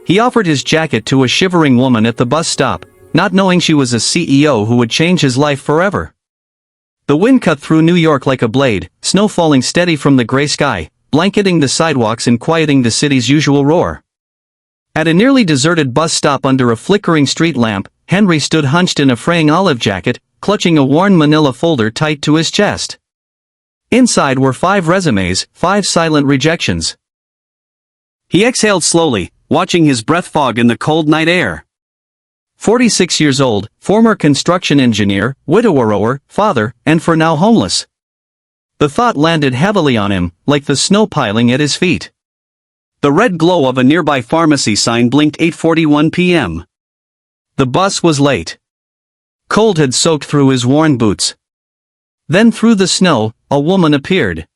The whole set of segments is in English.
He offered his jacket to a shivering woman at the bus stop, not knowing she was a CEO who would change his life forever. The wind cut through New York like a blade, snow falling steady from the gray sky, blanketing the sidewalks and quieting the city's usual roar. At a nearly deserted bus stop under a flickering street lamp, Henry stood hunched in a fraying olive jacket, clutching a worn manila folder tight to his chest. Inside were 5 resumes, 5 silent rejections. He exhaled slowly, watching his breath fog in the cold night air. 46 years old, former construction engineer, widower, father, and for now homeless. The thought landed heavily on him, like the snow piling at his feet. The red glow of a nearby pharmacy sign blinked 8:41 p.m. The bus was late. Cold had soaked through his worn boots. Then through the snow, a woman appeared.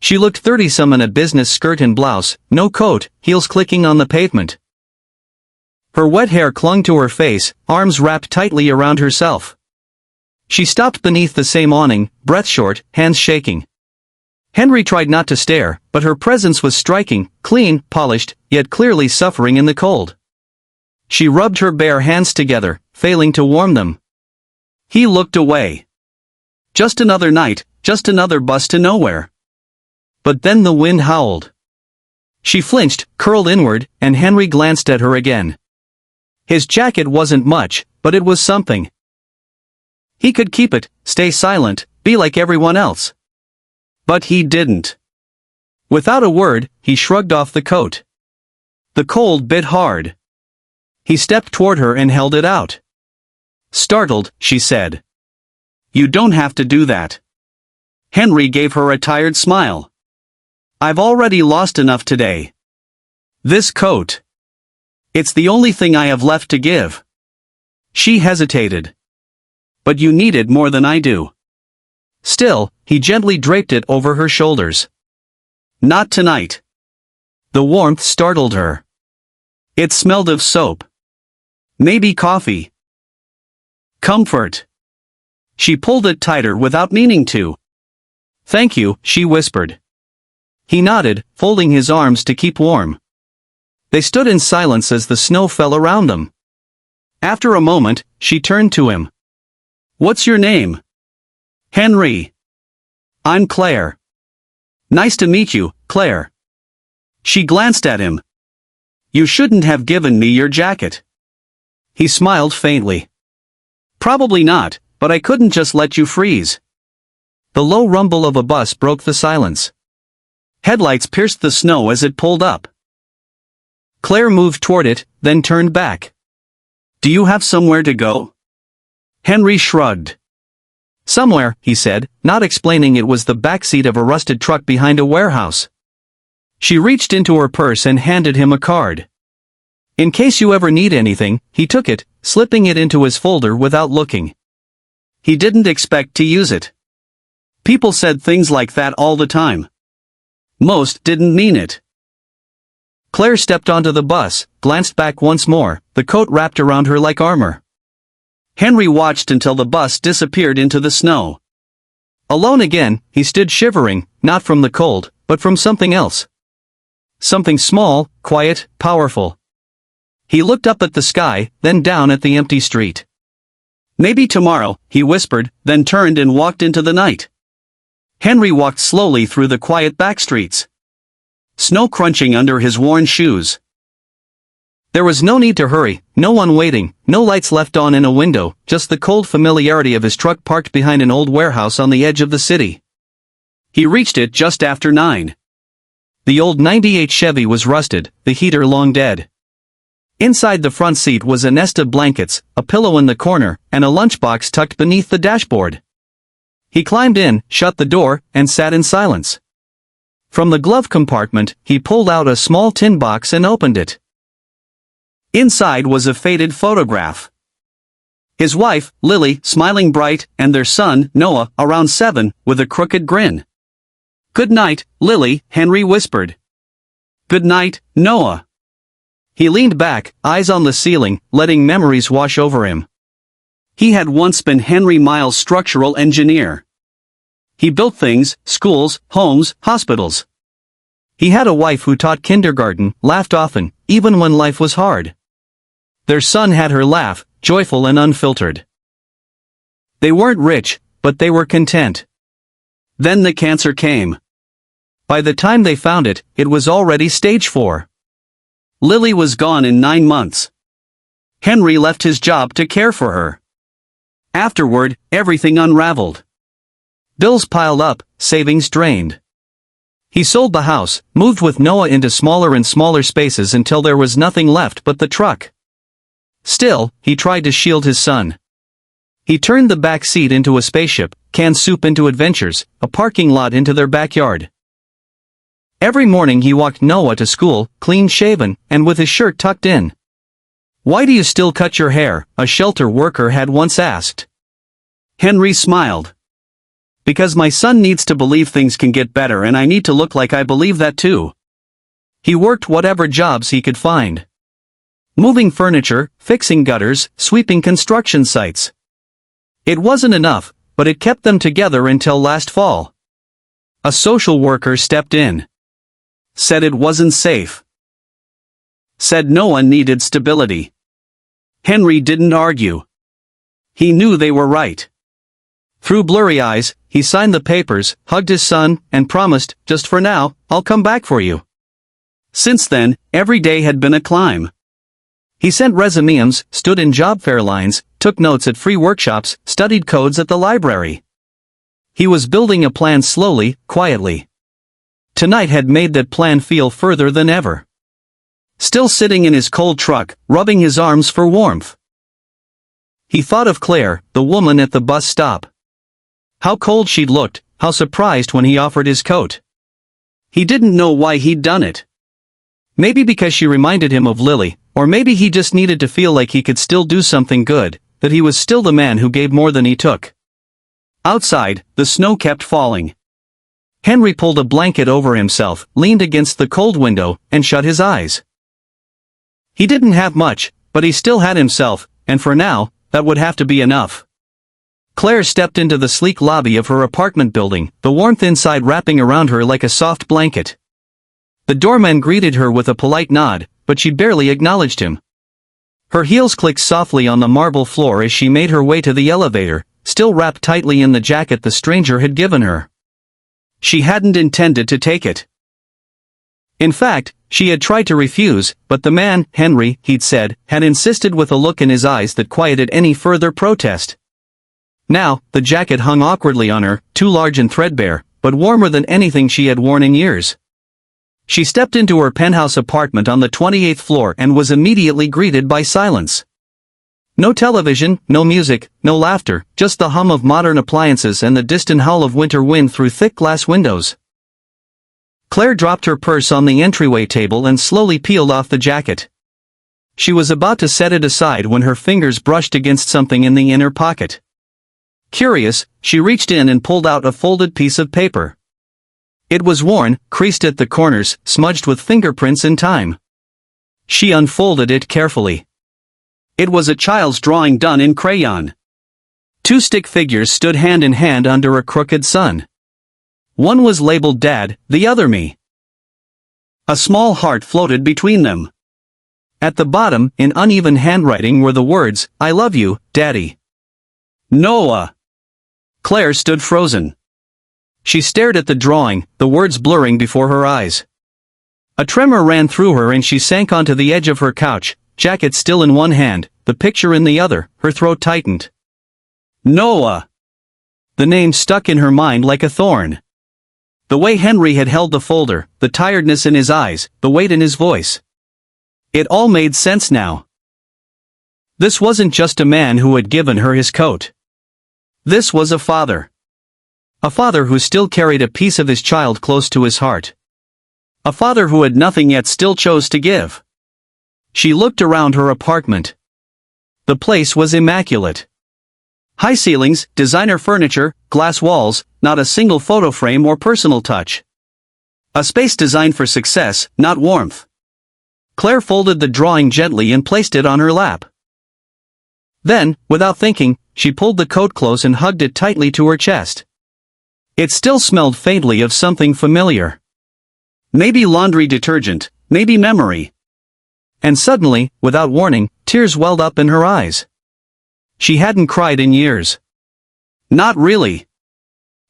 She looked 30-some in a business skirt and blouse, no coat, heels clicking on the pavement. Her wet hair clung to her face, arms wrapped tightly around herself. She stopped beneath the same awning, breath short, hands shaking. Henry tried not to stare, but her presence was striking, clean, polished, yet clearly suffering in the cold. She rubbed her bare hands together, failing to warm them. He looked away. Just another night, just another bus to nowhere. But then the wind howled. She flinched, curled inward, and Henry glanced at her again. His jacket wasn't much, but it was something. He could keep it, stay silent, be like everyone else. But he didn't. Without a word, he shrugged off the coat. The cold bit hard. He stepped toward her and held it out. Startled, she said, "You don't have to do that." Henry gave her a tired smile. "I've already lost enough today. This coat. It's the only thing I have left to give." She hesitated. "But you need it more than I do." Still, he gently draped it over her shoulders. "Not tonight." The warmth startled her. It smelled of soap. Maybe coffee. Comfort. She pulled it tighter without meaning to. "Thank you," she whispered. He nodded, folding his arms to keep warm. They stood in silence as the snow fell around them. After a moment, she turned to him. "What's your name?" "Henry." "I'm Claire." "Nice to meet you, Claire." She glanced at him. "You shouldn't have given me your jacket." He smiled faintly. "Probably not, but I couldn't just let you freeze." The low rumble of a bus broke the silence. Headlights pierced the snow as it pulled up. Claire moved toward it, then turned back. "Do you have somewhere to go?" Henry shrugged. "Somewhere," he said, not explaining it was the backseat of a rusted truck behind a warehouse. She reached into her purse and handed him a card. "In case you ever need anything," he took it, slipping it into his folder without looking. He didn't expect to use it. People said things like that all the time. Most didn't mean it. Claire stepped onto the bus, glanced back once more, the coat wrapped around her like armor. Henry watched until the bus disappeared into the snow. Alone again, he stood shivering, not from the cold, but from something else. Something small, quiet, powerful. He looked up at the sky, then down at the empty street. "Maybe tomorrow," he whispered, then turned and walked into the night. Henry walked slowly through the quiet back streets. Snow crunching under his worn shoes. There was no need to hurry, no one waiting, no lights left on in a window, just the cold familiarity of his truck parked behind an old warehouse on the edge of the city. He reached it just after 9. The old '98 Chevy was rusted, the heater long dead. Inside the front seat was a nest of blankets, a pillow in the corner, and a lunchbox tucked beneath the dashboard. He climbed in, shut the door, and sat in silence. From the glove compartment, he pulled out a small tin box and opened it. Inside was a faded photograph. His wife, Lily, smiling bright, and their son, Noah, around 7, with a crooked grin. "Good night, Lily," Henry whispered. "Good night, Noah." He leaned back, eyes on the ceiling, letting memories wash over him. He had once been Henry Miles' structural engineer. He built things, schools, homes, hospitals. He had a wife who taught kindergarten, laughed often, even when life was hard. Their son had her laugh, joyful and unfiltered. They weren't rich, but they were content. Then the cancer came. By the time they found it, it was already stage 4. Lily was gone in 9 months. Henry left his job to care for her. Afterward, everything unraveled. Bills piled up, savings drained. He sold the house, moved with Noah into smaller and smaller spaces until there was nothing left but the truck. Still, he tried to shield his son. He turned the back seat into a spaceship, canned soup into adventures, a parking lot into their backyard. Every morning he walked Noah to school, clean-shaven, and with his shirt tucked in. "Why do you still cut your hair?" a shelter worker had once asked. Henry smiled. "Because my son needs to believe things can get better and I need to look like I believe that too." He worked whatever jobs he could find. Moving furniture, fixing gutters, sweeping construction sites. It wasn't enough, but it kept them together until last fall. A social worker stepped in. Said it wasn't safe. Said Noah needed stability. Henry didn't argue. He knew they were right. Through blurry eyes, he signed the papers, hugged his son, and promised, "Just for now, I'll come back for you." Since then, every day had been a climb. He sent resumes, stood in job fair lines, took notes at free workshops, studied codes at the library. He was building a plan slowly, quietly. Tonight had made that plan feel further than ever. Still sitting in his cold truck, rubbing his arms for warmth. He thought of Claire, the woman at the bus stop. How cold she'd looked, how surprised when he offered his coat. He didn't know why he'd done it. Maybe because she reminded him of Lily, or maybe he just needed to feel like he could still do something good, that he was still the man who gave more than he took. Outside, the snow kept falling. Henry pulled a blanket over himself, leaned against the cold window, and shut his eyes. He didn't have much, but he still had himself, and for now, that would have to be enough. Claire stepped into the sleek lobby of her apartment building, the warmth inside wrapping around her like a soft blanket. The doorman greeted her with a polite nod, but she barely acknowledged him. Her heels clicked softly on the marble floor as she made her way to the elevator, still wrapped tightly in the jacket the stranger had given her. She hadn't intended to take it. In fact, she had tried to refuse, but the man, Henry, he'd said, had insisted with a look in his eyes that quieted any further protest. Now, the jacket hung awkwardly on her, too large and threadbare, but warmer than anything she had worn in years. She stepped into her penthouse apartment on the 28th floor and was immediately greeted by silence. No television, no music, no laughter, just the hum of modern appliances and the distant howl of winter wind through thick glass windows. Claire dropped her purse on the entryway table and slowly peeled off the jacket. She was about to set it aside when her fingers brushed against something in the inner pocket. Curious, she reached in and pulled out a folded piece of paper. It was worn, creased at the corners, smudged with fingerprints in time. She unfolded it carefully. It was a child's drawing done in crayon. 2 stick figures stood hand in hand under a crooked sun. One was labeled Dad, the other me. A small heart floated between them. At the bottom, in uneven handwriting, were the words, "I love you, Daddy." Noah. Claire stood frozen. She stared at the drawing, the words blurring before her eyes. A tremor ran through her and she sank onto the edge of her couch, jacket still in one hand, the picture in the other. Her throat tightened. Noah. The name stuck in her mind like a thorn. The way Henry had held the folder, the tiredness in his eyes, the weight in his voice. It all made sense now. This wasn't just a man who had given her his coat. This was a father. A father who still carried a piece of his child close to his heart. A father who had nothing yet still chose to give. She looked around her apartment. The place was immaculate. High ceilings, designer furniture, glass walls, not a single photo frame or personal touch. A space designed for success, not warmth. Claire folded the drawing gently and placed it on her lap. Then, without thinking, she pulled the coat close and hugged it tightly to her chest. It still smelled faintly of something familiar. Maybe laundry detergent, maybe memory. And suddenly, without warning, tears welled up in her eyes. She hadn't cried in years. Not really.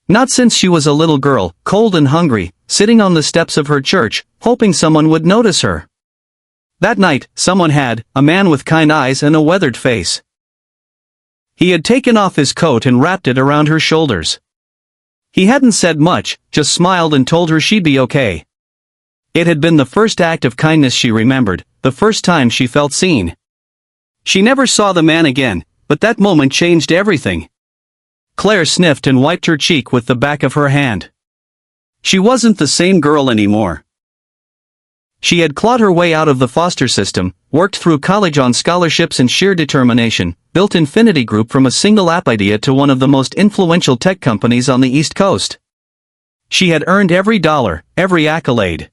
Not since she was a little girl, cold and hungry, sitting on the steps of her church, hoping someone would notice her. That night, someone had, a man with kind eyes and a weathered face. He had taken off his coat and wrapped it around her shoulders. He hadn't said much, just smiled and told her she'd be okay. It had been the first act of kindness she remembered, the first time she felt seen. She never saw the man again, but that moment changed everything. Claire sniffed and wiped her cheek with the back of her hand. She wasn't the same girl anymore. She had clawed her way out of the foster system, worked through college on scholarships and sheer determination, built Infinity Group from a single app idea to one of the most influential tech companies on the East Coast. She had earned every dollar, every accolade.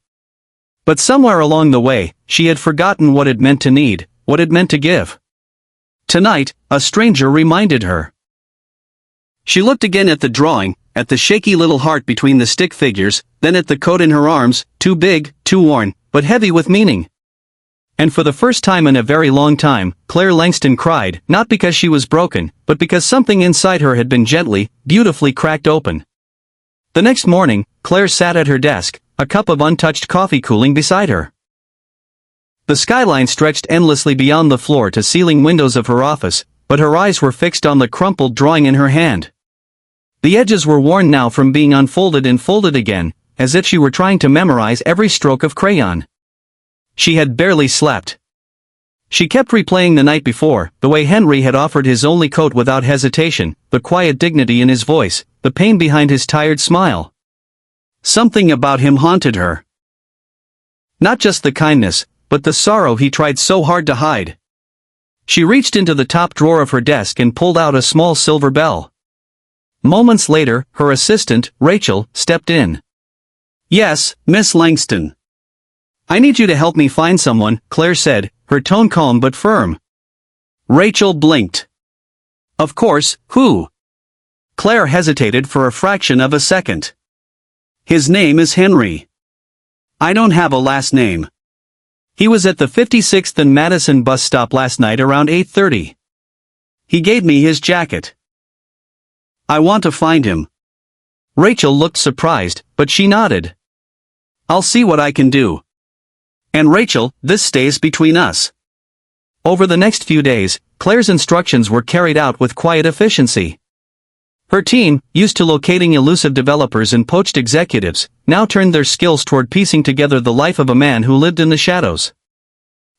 But somewhere along the way, she had forgotten what it meant to need, what it meant to give. Tonight, a stranger reminded her. She looked again at the drawing, at the shaky little heart between the stick figures, then at the coat in her arms, too big, too worn, but heavy with meaning. And for the first time in a very long time, Claire Langston cried, not because she was broken, but because something inside her had been gently, beautifully cracked open. The next morning, Claire sat at her desk, a cup of untouched coffee cooling beside her. The skyline stretched endlessly beyond the floor-to-ceiling windows of her office, but her eyes were fixed on the crumpled drawing in her hand. The edges were worn now from being unfolded and folded again, as if she were trying to memorize every stroke of crayon. She had barely slept. She kept replaying the night before, the way Henry had offered his only coat without hesitation, the quiet dignity in his voice, the pain behind his tired smile. Something about him haunted her. Not just the kindness, but the sorrow he tried so hard to hide. She reached into the top drawer of her desk and pulled out a small silver bell. Moments later, her assistant, Rachel, stepped in. "Yes, Miss Langston. I need you to help me find someone," Claire said, her tone calm but firm. Rachel blinked. "Of course, who?" Claire hesitated for a fraction of a second. "His name is Henry. I don't have a last name. He was at the 56th and Madison bus stop last night around 8:30. He gave me his jacket. I want to find him." Rachel looked surprised, but she nodded. "I'll see what I can do. And Rachel, this stays between us." Over the next few days, Claire's instructions were carried out with quiet efficiency. Her team, used to locating elusive developers and poached executives, now turned their skills toward piecing together the life of a man who lived in the shadows.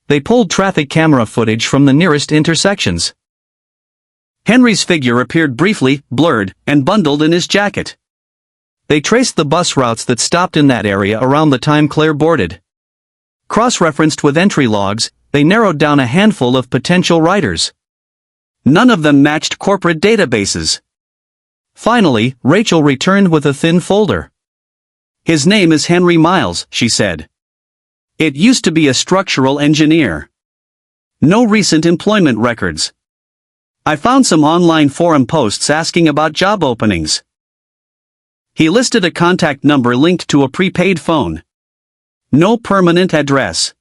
They pulled traffic camera footage from the nearest intersections. Henry's figure appeared briefly, blurred, and bundled in his jacket. They traced the bus routes that stopped in that area around the time Claire boarded. Cross-referenced with entry logs, they narrowed down a handful of potential riders. None of them matched corporate databases. Finally, Rachel returned with a thin folder. "His name is Henry Miles," she said. "It used to be a structural engineer. No recent employment records. I found some online forum posts asking about job openings. He listed a contact number linked to a prepaid phone. No permanent address."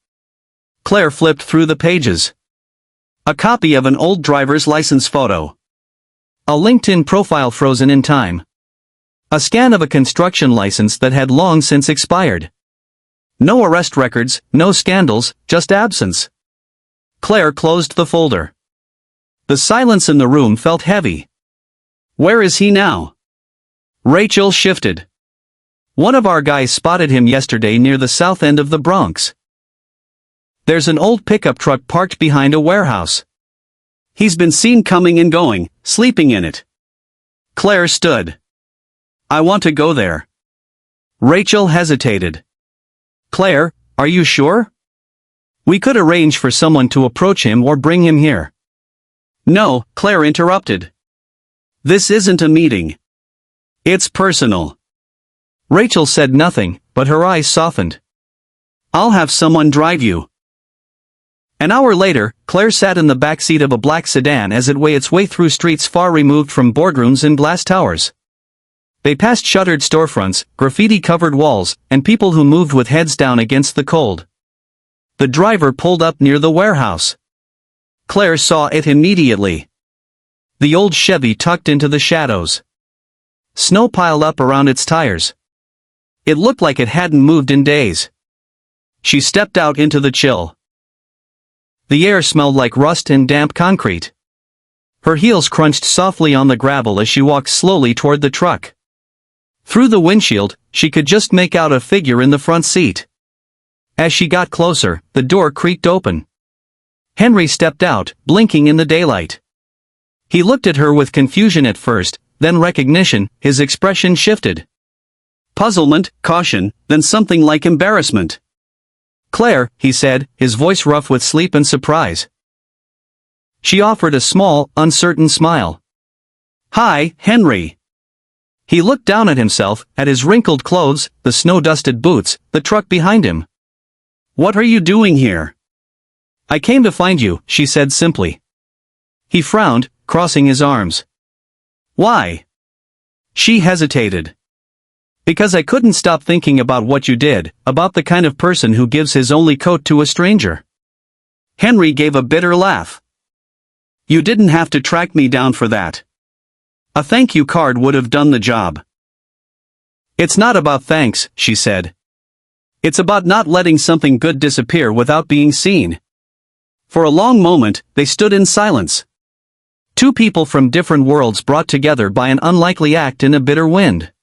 Claire flipped through the pages. A copy of an old driver's license photo. A LinkedIn profile frozen in time. A scan of a construction license that had long since expired. No arrest records, no scandals, just absence. Claire closed the folder. The silence in the room felt heavy. "Where is he now?" Rachel shifted. "One of our guys spotted him yesterday near the south end of the Bronx. There's an old pickup truck parked behind a warehouse. He's been seen coming and going, sleeping in it." Claire stood. "I want to go there." Rachel hesitated. "Claire, are you sure? We could arrange for someone to approach him or bring him here." "No," Claire interrupted. "This isn't a meeting. It's personal." Rachel said nothing, but her eyes softened. "I'll have someone drive you." An hour later, Claire sat in the back seat of a black sedan as it made its way through streets far removed from boardrooms and glass towers. They passed shuttered storefronts, graffiti-covered walls, and people who moved with heads down against the cold. The driver pulled up near the warehouse. Claire saw it immediately. The old Chevy tucked into the shadows. Snow piled up around its tires. It looked like it hadn't moved in days. She stepped out into the chill. The air smelled like rust and damp concrete. Her heels crunched softly on the gravel as she walked slowly toward the truck. Through the windshield, she could just make out a figure in the front seat. As she got closer, the door creaked open. Henry stepped out, blinking in the daylight. He looked at her with confusion at first, then recognition. His expression shifted. Puzzlement, caution, then something like embarrassment. "Claire," he said, his voice rough with sleep and surprise. She offered a small, uncertain smile. "Hi, Henry." He looked down at himself, at his wrinkled clothes, the snow-dusted boots, the truck behind him. "What are you doing here?" "I came to find you," she said simply. He frowned, crossing his arms. "Why?" She hesitated. "Because I couldn't stop thinking about what you did, about the kind of person who gives his only coat to a stranger." Henry gave a bitter laugh. "You didn't have to track me down for that. A thank you card would have done the job." "It's not about thanks," she said. "It's about not letting something good disappear without being seen." For a long moment, they stood in silence. Two people from different worlds brought together by an unlikely act in a bitter wind.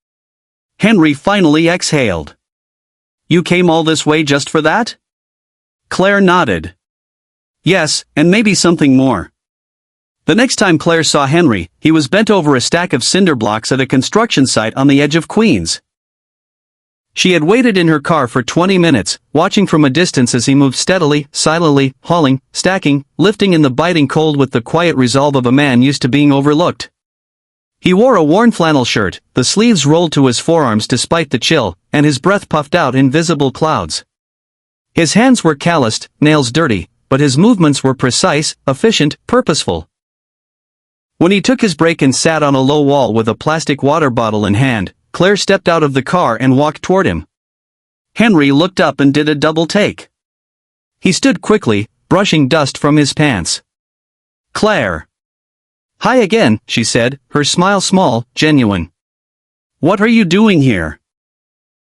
Henry finally exhaled. "You came all this way just for that?" Claire nodded. "Yes, and maybe something more." The next time Claire saw Henry, he was bent over a stack of cinder blocks at a construction site on the edge of Queens. She had waited in her car for 20 minutes, watching from a distance as he moved steadily, silently, hauling, stacking, lifting in the biting cold with the quiet resolve of a man used to being overlooked. He wore a worn flannel shirt, the sleeves rolled to his forearms despite the chill, and his breath puffed out in visible clouds. His hands were calloused, nails dirty, but his movements were precise, efficient, purposeful. When he took his break and sat on a low wall with a plastic water bottle in hand, Claire stepped out of the car and walked toward him. Henry looked up and did a double take. He stood quickly, brushing dust from his pants. "Claire." "Hi again," she said, her smile small, genuine. "What are you doing here?"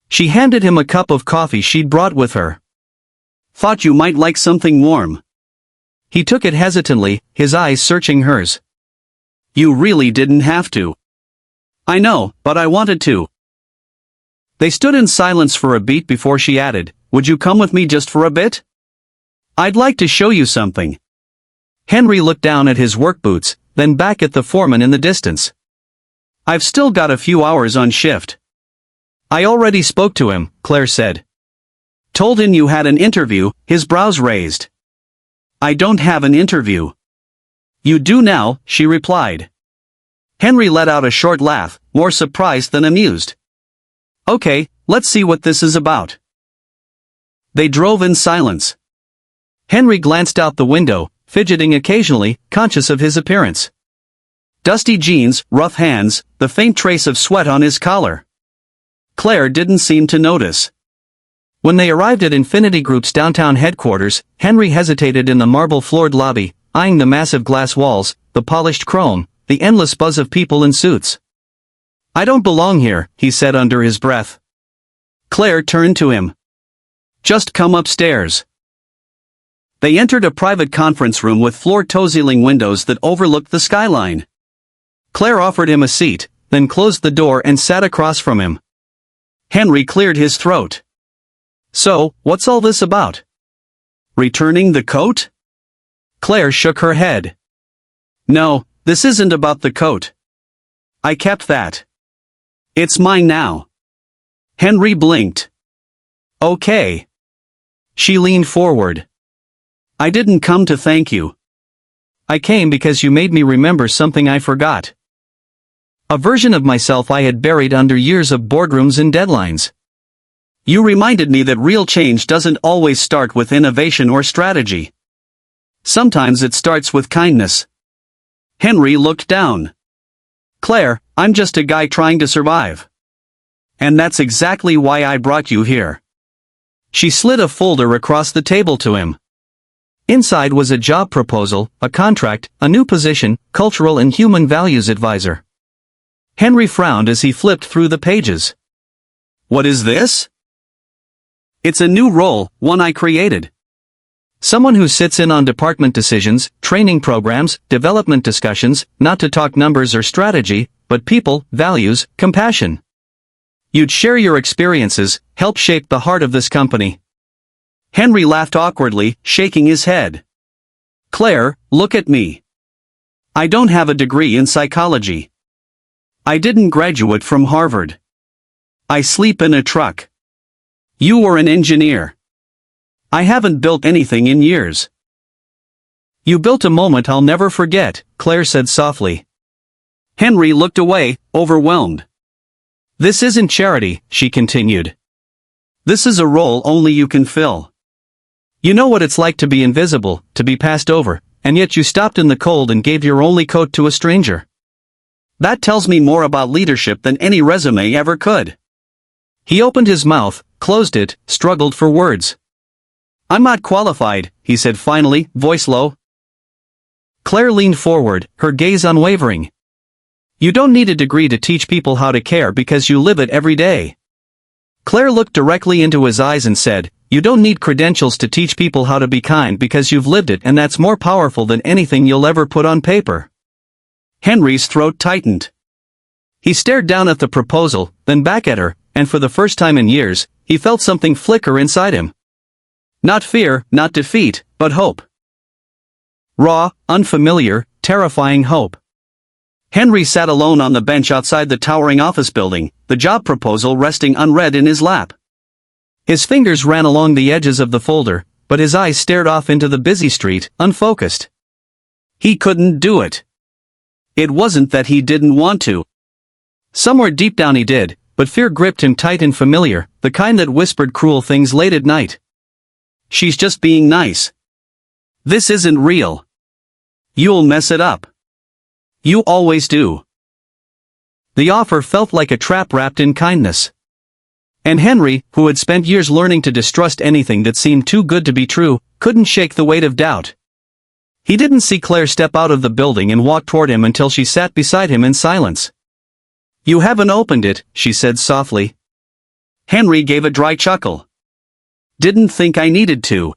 She handed him a cup of coffee she'd brought with her. "Thought you might like something warm." He took it hesitantly, his eyes searching hers. "You really didn't have to." "I know, but I wanted to." They stood in silence for a beat before she added, "Would you come with me just for a bit? I'd like to show you something." Henry looked down at his work boots, then back at the foreman in the distance. "I've still got a few hours on shift." "I already spoke to him," Claire said. "Told him you had an interview," his brows raised. "I don't have an interview." "You do now," she replied. Henry let out a short laugh, more surprised than amused. "Okay, let's see what this is about." They drove in silence. Henry glanced out the window, fidgeting occasionally, conscious of his appearance. Dusty jeans, rough hands, the faint trace of sweat on his collar. Claire didn't seem to notice. When they arrived at Infinity Group's downtown headquarters, Henry hesitated in the marble-floored lobby, eyeing the massive glass walls, the polished chrome, the endless buzz of people in suits. "I don't belong here," he said under his breath. Claire turned to him. "Just come upstairs." They entered a private conference room with floor-to-ceiling windows that overlooked the skyline. Claire offered him a seat, then closed the door and sat across from him. Henry cleared his throat. "So, what's all this about? Returning the coat?" Claire shook her head. "No, this isn't about the coat. I kept that. It's mine now." Henry blinked. "Okay." She leaned forward. "I didn't come to thank you. I came because you made me remember something I forgot. A version of myself I had buried under years of boardrooms and deadlines. You reminded me that real change doesn't always start with innovation or strategy. Sometimes it starts with kindness." Henry looked down. "Claire, I'm just a guy trying to survive. And that's exactly why I brought you here." She slid a folder across the table to him. Inside was a job proposal, a contract, a new position, cultural and human values advisor. Henry frowned as he flipped through the pages. What is this? It's a new role, one I created. Someone who sits in on department decisions, training programs, development discussions, not to talk numbers or strategy, but people, values, compassion. You'd share your experiences, help shape the heart of this company. Henry laughed awkwardly, shaking his head. Claire, look at me. I don't have a degree in psychology. I didn't graduate from Harvard. I sleep in a truck. You were an engineer. I haven't built anything in years. You built a moment I'll never forget, Claire said softly. Henry looked away, overwhelmed. This isn't charity, she continued. This is a role only you can fill. You know what it's like to be invisible, to be passed over, and yet you stopped in the cold and gave your only coat to a stranger. That tells me more about leadership than any resume ever could. He opened his mouth, closed it, struggled for words. I'm not qualified, he said finally, voice low. Claire leaned forward, her gaze unwavering. You don't need a degree to teach people how to care because you live it every day. Claire looked directly into his eyes and said, you don't need credentials to teach people how to be kind because you've lived it, and that's more powerful than anything you'll ever put on paper. Henry's throat tightened. He stared down at the proposal, then back at her, and for the first time in years, he felt something flicker inside him. Not fear, not defeat, but hope. Raw, unfamiliar, terrifying hope. Henry sat alone on the bench outside the towering office building, the job proposal resting unread in his lap. His fingers ran along the edges of the folder, but his eyes stared off into the busy street, unfocused. He couldn't do it. It wasn't that he didn't want to. Somewhere deep down he did, but fear gripped him tight and familiar, the kind that whispered cruel things late at night. She's just being nice. This isn't real. You'll mess it up. You always do. The offer felt like a trap wrapped in kindness. And Henry, who had spent years learning to distrust anything that seemed too good to be true, couldn't shake the weight of doubt. He didn't see Claire step out of the building and walk toward him until she sat beside him in silence. You haven't opened it, she said softly. Henry gave a dry chuckle. Didn't think I needed to.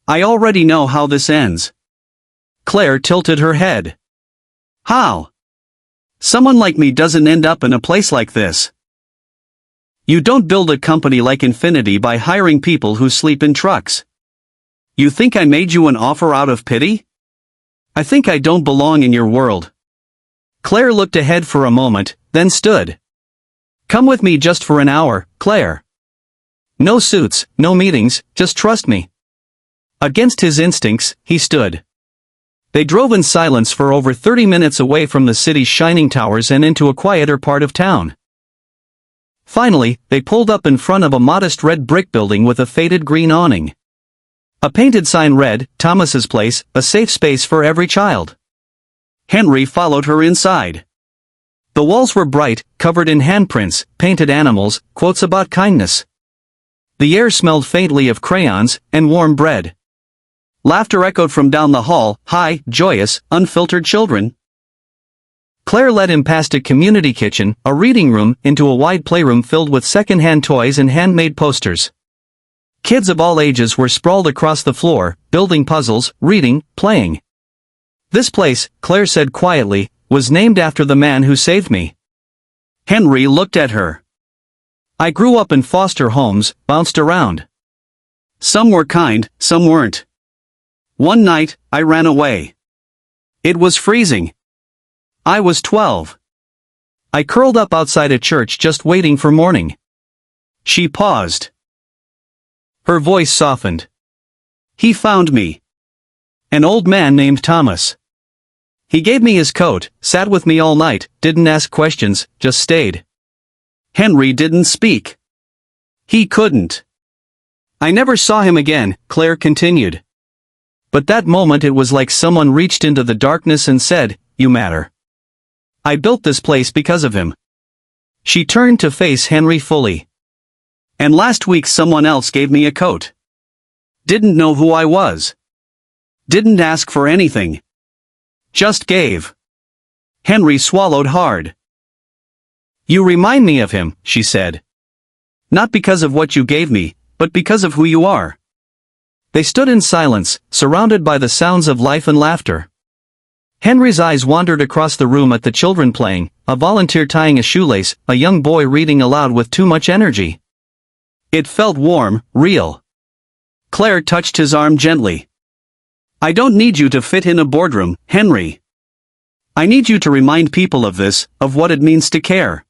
I already know how this ends. Claire tilted her head. How? Someone like me doesn't end up in a place like this. You don't build a company like Infinity by hiring people who sleep in trucks. You think I made you an offer out of pity? I think I don't belong in your world. Claire looked ahead for a moment, then stood. Come with me just for an hour, Claire. No suits, no meetings, just trust me. Against his instincts, he stood. They drove in silence for over 30 minutes away from the city's shining towers and into a quieter part of town. Finally, they pulled up in front of a modest red brick building with a faded green awning. A painted sign read, Thomas's Place, a safe space for every child. Henry followed her inside. The walls were bright, covered in handprints, painted animals, quotes about kindness. The air smelled faintly of crayons and warm bread. Laughter echoed from down the hall, high, joyous, unfiltered children. Claire led him past a community kitchen, a reading room, into a wide playroom filled with second-hand toys and handmade posters. Kids of all ages were sprawled across the floor, building puzzles, reading, playing. This place, Claire said quietly, was named after the man who saved me. Henry looked at her. I grew up in foster homes, bounced around. Some were kind, some weren't. One night, I ran away. It was freezing. I was 12. I curled up outside a church just waiting for morning. She paused. Her voice softened. He found me. An old man named Thomas. He gave me his coat, sat with me all night, didn't ask questions, just stayed. Henry didn't speak. He couldn't. I never saw him again, Claire continued. But that moment it was like someone reached into the darkness and said, you matter. I built this place because of him. She turned to face Henry fully. And last week someone else gave me a coat. Didn't know who I was. Didn't ask for anything. Just gave. Henry swallowed hard. You remind me of him, she said. Not because of what you gave me, but because of who you are. They stood in silence, surrounded by the sounds of life and laughter. Henry's eyes wandered across the room at the children playing, a volunteer tying a shoelace, a young boy reading aloud with too much energy. It felt warm, real. Claire touched his arm gently. I don't need you to fit in a boardroom, Henry. I need you to remind people of this, of what it means to care.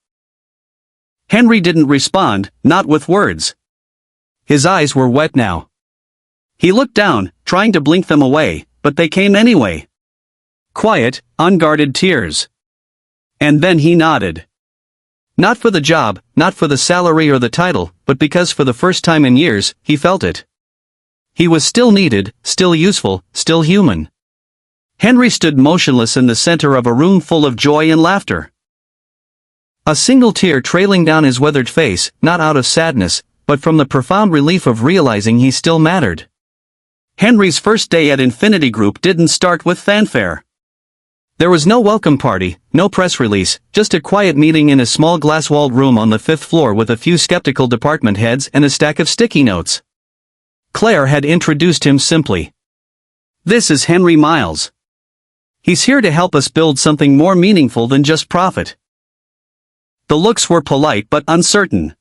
Henry didn't respond, not with words. His eyes were wet now. He looked down, trying to blink them away, but they came anyway. Quiet, unguarded tears. And then he nodded. Not for the job, not for the salary or the title, but because for the first time in years, he felt it. He was still needed, still useful, still human. Henry stood motionless in the center of a room full of joy and laughter. A single tear trailing down his weathered face, not out of sadness, but from the profound relief of realizing he still mattered. Henry's first day at Infinity Group didn't start with fanfare. There was no welcome party, no press release, just a quiet meeting in a small glass-walled room on the 5th floor with a few skeptical department heads and a stack of sticky notes. Claire had introduced him simply. This is Henry Miles. He's here to help us build something more meaningful than just profit. The looks were polite but uncertain.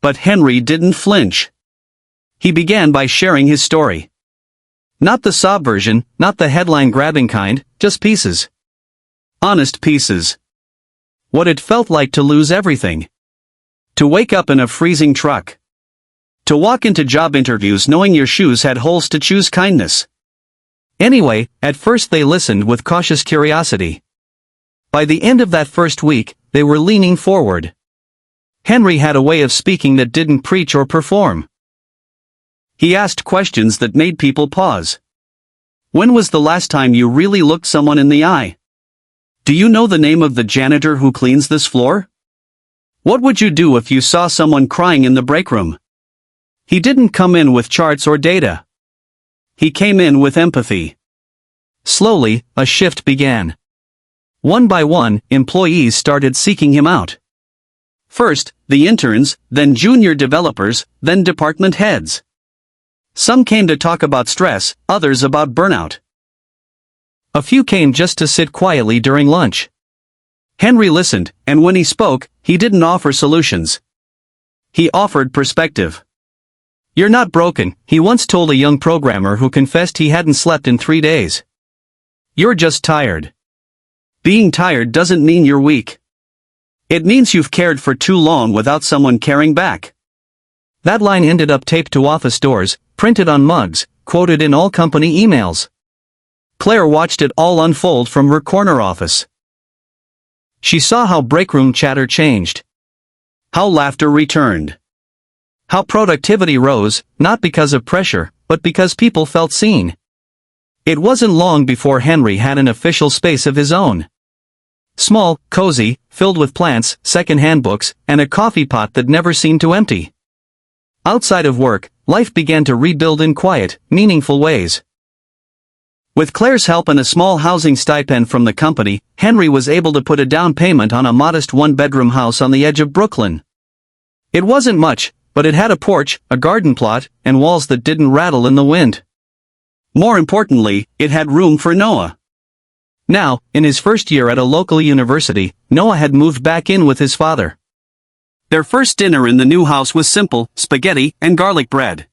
But Henry didn't flinch. He began by sharing his story. Not the sob version, not the headline-grabbing kind, just pieces. Honest pieces. What it felt like to lose everything. To wake up in a freezing truck. To walk into job interviews knowing your shoes had holes to choose kindness. Anyway, at first they listened with cautious curiosity. By the end of that first week, they were leaning forward. Henry had a way of speaking that didn't preach or perform. He asked questions that made people pause. When was the last time you really looked someone in the eye? Do you know the name of the janitor who cleans this floor? What would you do if you saw someone crying in the break room? He didn't come in with charts or data. He came in with empathy. Slowly, a shift began. One by one, employees started seeking him out. First, the interns, then junior developers, then department heads. Some came to talk about stress, others about burnout. A few came just to sit quietly during lunch. Henry listened, and when he spoke, he didn't offer solutions. He offered perspective. You're not broken, he once told a young programmer who confessed he hadn't slept in 3 days. You're just tired. Being tired doesn't mean you're weak. It means you've cared for too long without someone caring back. That line ended up taped to office doors, printed on mugs, quoted in all company emails. Claire watched it all unfold from her corner office. She saw how breakroom chatter changed. How laughter returned. How productivity rose, not because of pressure, but because people felt seen. It wasn't long before Henry had an official space of his own. Small, cozy, filled with plants, second-hand books, and a coffee pot that never seemed to empty. Outside of work, life began to rebuild in quiet, meaningful ways. With Claire's help and a small housing stipend from the company, Henry was able to put a down payment on a modest one-bedroom house on the edge of Brooklyn. It wasn't much, but it had a porch, a garden plot, and walls that didn't rattle in the wind. More importantly, it had room for Noah. Now, in his first year at a local university, Noah had moved back in with his father. Their first dinner in the new house was simple, spaghetti and garlic bread.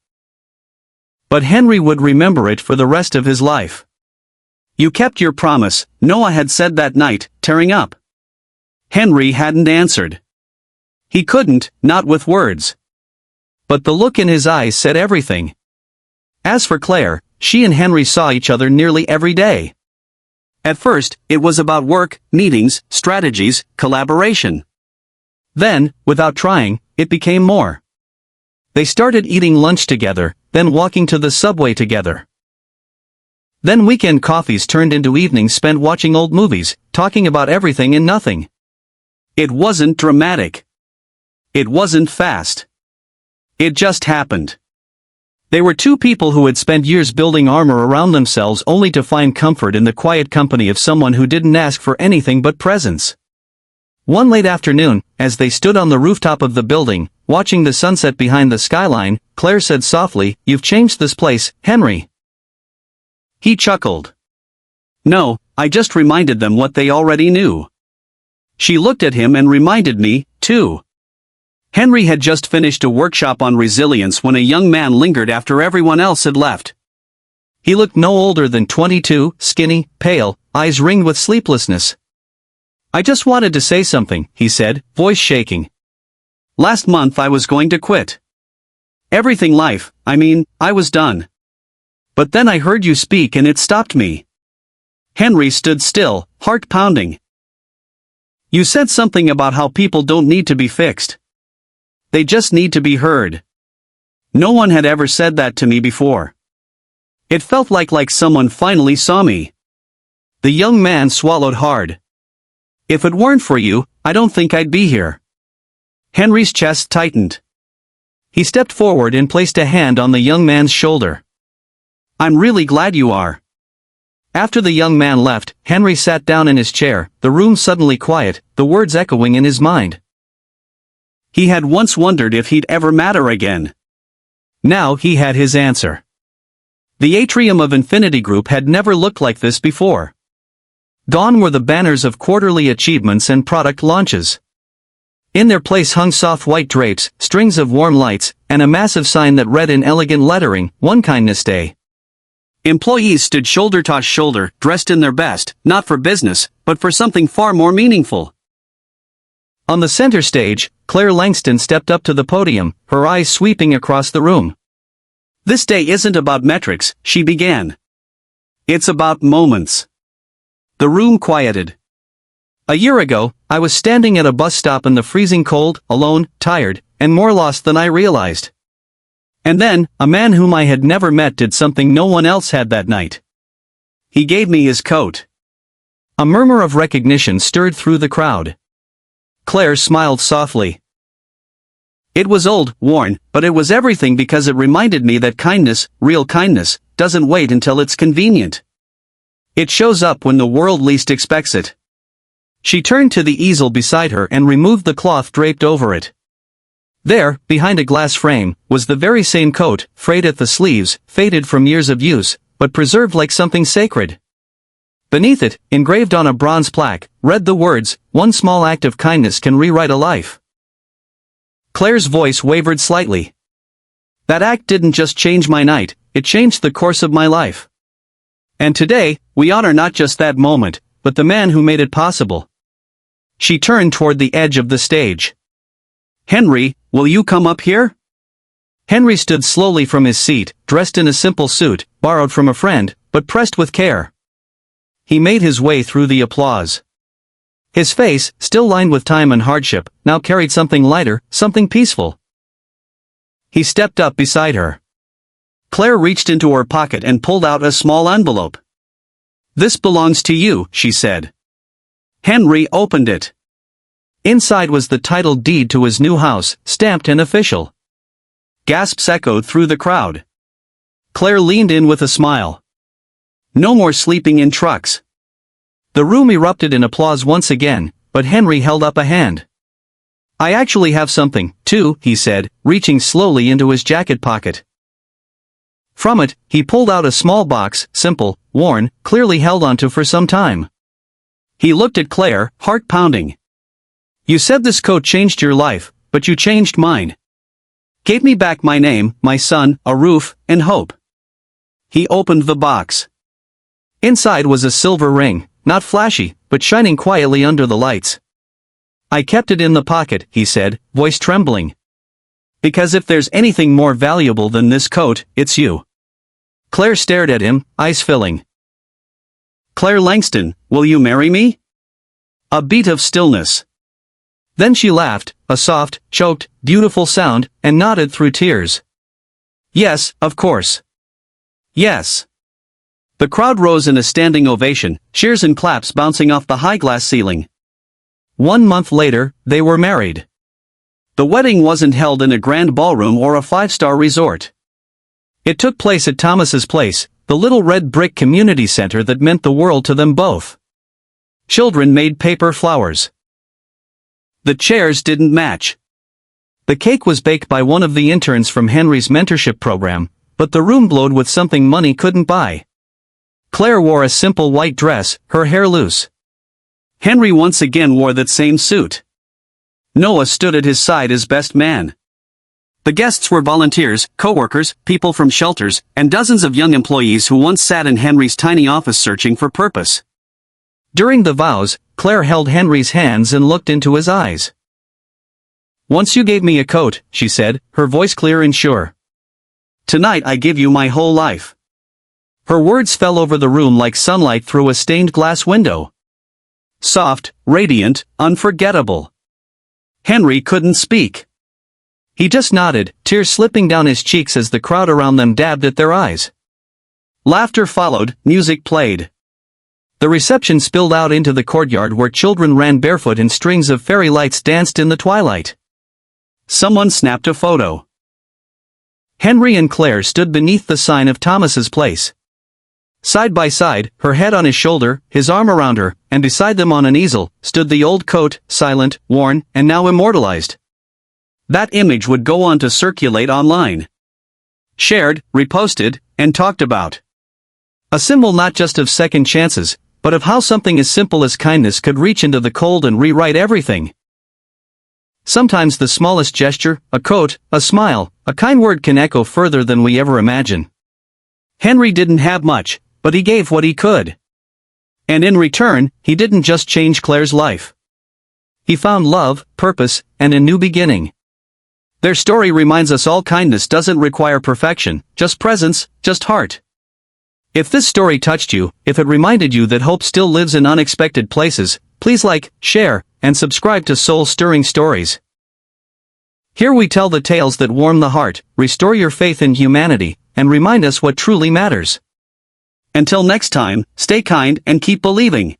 But Henry would remember it for the rest of his life. You kept your promise, Noah had said that night, tearing up. Henry hadn't answered. He couldn't, not with words. But the look in his eyes said everything. As for Claire, she and Henry saw each other nearly every day. At first, it was about work, meetings, strategies, collaboration. Then, without trying, it became more. They started eating lunch together, then walking to the subway together. Then weekend coffees turned into evenings spent watching old movies, talking about everything and nothing. It wasn't dramatic. It wasn't fast. It just happened. They were two people who had spent years building armor around themselves only to find comfort in the quiet company of someone who didn't ask for anything but presence. One late afternoon, as they stood on the rooftop of the building, watching the sunset behind the skyline, Claire said softly, "You've changed this place, Henry." He chuckled. "No, I just reminded them what they already knew." She looked at him and reminded me, too. Henry had just finished a workshop on resilience when a young man lingered after everyone else had left. He looked no older than 22, skinny, pale, eyes ringed with sleeplessness. "I just wanted to say something," he said, voice shaking. "Last month I was going to quit. Everything life, I was done. But then I heard you speak and it stopped me." Henry stood still, heart pounding. "You said something about how people don't need to be fixed. They just need to be heard. No one had ever said that to me before. It felt like someone finally saw me." The young man swallowed hard. "If it weren't for you, I don't think I'd be here." Henry's chest tightened. He stepped forward and placed a hand on the young man's shoulder. "I'm really glad you are." After the young man left, Henry sat down in his chair, the room suddenly quiet, the words echoing in his mind. He had once wondered if he'd ever matter again. Now he had his answer. The atrium of Infinity Group had never looked like this before. Gone were the banners of quarterly achievements and product launches. In their place hung soft white drapes, strings of warm lights, and a massive sign that read in elegant lettering, "One Kindness Day." Employees stood shoulder to shoulder, dressed in their best, not for business, but for something far more meaningful. On the center stage, Claire Langston stepped up to the podium, her eyes sweeping across the room. "This day isn't about metrics," she began. "It's about moments." The room quieted. "A year ago, I was standing at a bus stop in the freezing cold, alone, tired, and more lost than I realized. And then, a man whom I had never met did something no one else had that night. He gave me his coat." A murmur of recognition stirred through the crowd. Claire smiled softly. "It was old, worn, but it was everything because it reminded me that kindness, real kindness, doesn't wait until it's convenient. It shows up when the world least expects it." She turned to the easel beside her and removed the cloth draped over it. There, behind a glass frame, was the very same coat, frayed at the sleeves, faded from years of use, but preserved like something sacred. Beneath it, engraved on a bronze plaque, read the words, "One small act of kindness can rewrite a life." Claire's voice wavered slightly. "That act didn't just change my night, it changed the course of my life. And today, we honor not just that moment, but the man who made it possible." She turned toward the edge of the stage. "Henry, will you come up here?" Henry stood slowly from his seat, dressed in a simple suit, borrowed from a friend, but pressed with care. He made his way through the applause. His face, still lined with time and hardship, now carried something lighter, something peaceful. He stepped up beside her. Claire reached into her pocket and pulled out a small envelope. "This belongs to you," she said. Henry opened it. Inside was the title deed to his new house, stamped and official. Gasps echoed through the crowd. Claire leaned in with a smile. No more sleeping in trucks. The room erupted in applause once again, but Henry held up a hand. "I actually have something, too," he said, reaching slowly into his jacket pocket. From it, he pulled out a small box, simple, worn, clearly held onto for some time. He looked at Claire, heart pounding. "You said this coat changed your life, but you changed mine. Gave me back my name, my son, a roof, and hope." He opened the box. Inside was a silver ring, not flashy, but shining quietly under the lights. "I kept it in the pocket," he said, voice trembling. "Because if there's anything more valuable than this coat, it's you." Claire stared at him, eyes filling. "Claire Langston, will you marry me?" A beat of stillness. Then she laughed, a soft, choked, beautiful sound, and nodded through tears. "Yes, of course. Yes." The crowd rose in a standing ovation, cheers and claps bouncing off the high glass ceiling. 1 month later, they were married. The wedding wasn't held in a grand ballroom or a five-star resort. It took place at Thomas's place, the little red brick community center that meant the world to them both. Children made paper flowers. The chairs didn't match. The cake was baked by one of the interns from Henry's mentorship program, but the room glowed with something money couldn't buy. Claire wore a simple white dress, her hair loose. Henry once again wore that same suit. Noah stood at his side as best man. The guests were volunteers, co-workers, people from shelters, and dozens of young employees who once sat in Henry's tiny office searching for purpose. During the vows, Claire held Henry's hands and looked into his eyes. "Once you gave me a coat," she said, her voice clear and sure. "Tonight I give you my whole life." Her words fell over the room like sunlight through a stained glass window. Soft, radiant, unforgettable. Henry couldn't speak. He just nodded, tears slipping down his cheeks as the crowd around them dabbed at their eyes. Laughter followed, music played. The reception spilled out into the courtyard where children ran barefoot and strings of fairy lights danced in the twilight. Someone snapped a photo. Henry and Claire stood beneath the sign of Thomas's place. Side by side, her head on his shoulder, his arm around her, and beside them on an easel, stood the old coat, silent, worn, and now immortalized. That image would go on to circulate online. Shared, reposted, and talked about. A symbol not just of second chances, but of how something as simple as kindness could reach into the cold and rewrite everything. Sometimes the smallest gesture, a coat, a smile, a kind word can echo further than we ever imagine. Henry didn't have much, but he gave what he could. And in return, he didn't just change Claire's life. He found love, purpose, and a new beginning. Their story reminds us all kindness doesn't require perfection, just presence, just heart. If this story touched you, if it reminded you that hope still lives in unexpected places, please like, share, and subscribe to Soul-Stirring Stories. Here we tell the tales that warm the heart, restore your faith in humanity, and remind us what truly matters. Until next time, stay kind and keep believing.